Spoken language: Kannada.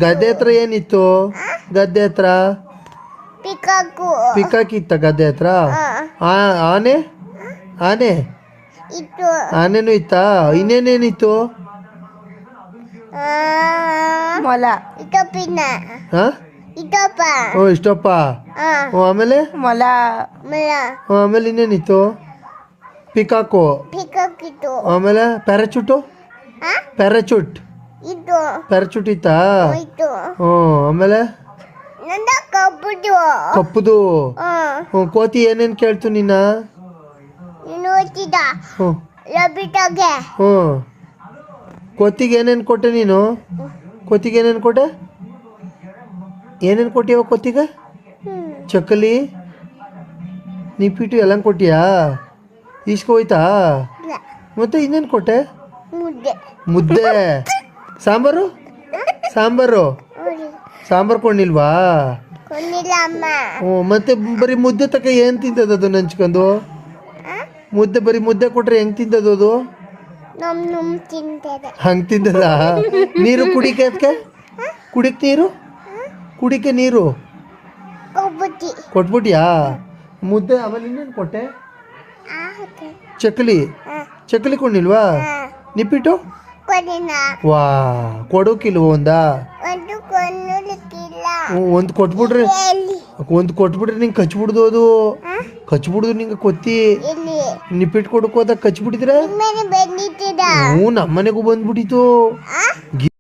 ಗದ್ದೆ ಹತ್ರ ಏನಿತ್ತು? ಗದ್ದೆ ಹತ್ರ ಪಿಕಾಕ್ ಇತ್ತ ಗದ್ದೆ ಹತ್ರ. ಆನೆ ಆನೆ ಆನೆನೂ ಇತ್ತಾ? ಇನ್ನೇನೇನಿತ್ತು? ಮೊಲ, ಇಷ್ಟಪ್ಪ. ಆಮೇಲೆ ಮೊಲ, ಆಮೇಲೆ ಇನ್ನೇನಿತ್ತು? ಪಿಕಾಕು. ಆಮೇಲೆ ಪ್ಯಾರಾಚೂಟು ಪ್ಯಾರಾಚೂಟ್ ಇತ್ತಾ? ಆಮೇಲೆ ಕಪ್ಪುದು. ಕೋತಿ ಏನೇನು ಕೇಳ್ತು ನಿನ್ನ? ಕೋತಿಗೆ ಏನೇನು ಕೊಟ್ಟೆ ನೀನು? ಕೋತಿಗೆ ಏನೇನು ಕೊಟ್ಟೆ? ಏನೇನು ಕೊಟ್ಟಿಯವ ಕೋತಿಗೆ? ಚಕ್ಕಲಿ ನಿಪ್ಪಿಟ್ಟು ಎಲ್ಲ ಕೊಟ್ಟಿಯಾ? ಈಸ್ಕೋಯ್ತಾ? ಮತ್ತೆ ಇನ್ನೇನು ಕೊಟ್ಟೆ? ಮುದ್ದೆ. ಸಾಂಬಾರು ಕೊಂಡಿಲ್ವಾ? ಮತ್ತೆ ಬರೀ ಮುದ್ದೆ ತಕ ಏನು ತಿಂತದದು ನಂಚ್ಕೊಂಡು? ಮುದ್ದೆ ಬರೀ ಮುದ್ದೆ ಕೊಟ್ರೆ ಹೆಂಗ್ ತಿಂತದ ಅದು? ಹಂಗ್ ತಿಂತದ? ನೀರು ಕುಡಿಕೆ ನೀರು ಕೊಟ್ಬಿಟ್ಯಾ? ಮುದ್ದೆ ಆಮೇಲೆ ಇನ್ನೇನು ಕೊಟ್ಟೆ? ಚಕ್ಕಲಿ ಕೊಂಡಿಲ್ವಾ? ನಿಪ್ಪಿಟ್ಟು ವಾ ಕೊಡೋಕಿಲ್ವ? ಒಂದು ಕೊಟ್ಬಿಟ್ರೆ ನಿಂಗೆ ಕಚ್ಬಿಡ್ದು. ಅದು ಕಚ್ಬಿಡ್ದು ನಿಂಗೆ ಕೊತ್ತಿ. ನಿಪ್ಪಿಟ್ಟು ಕೊಡಕ್ಕೆ ಹೋದಾಗ ಕಚ್ಬಿಟ್ಟಿದ್ರೆ ನಮ್ಮನೆಗೂ ಬಂದ್ಬಿಟ್ಟಿತ್ತು.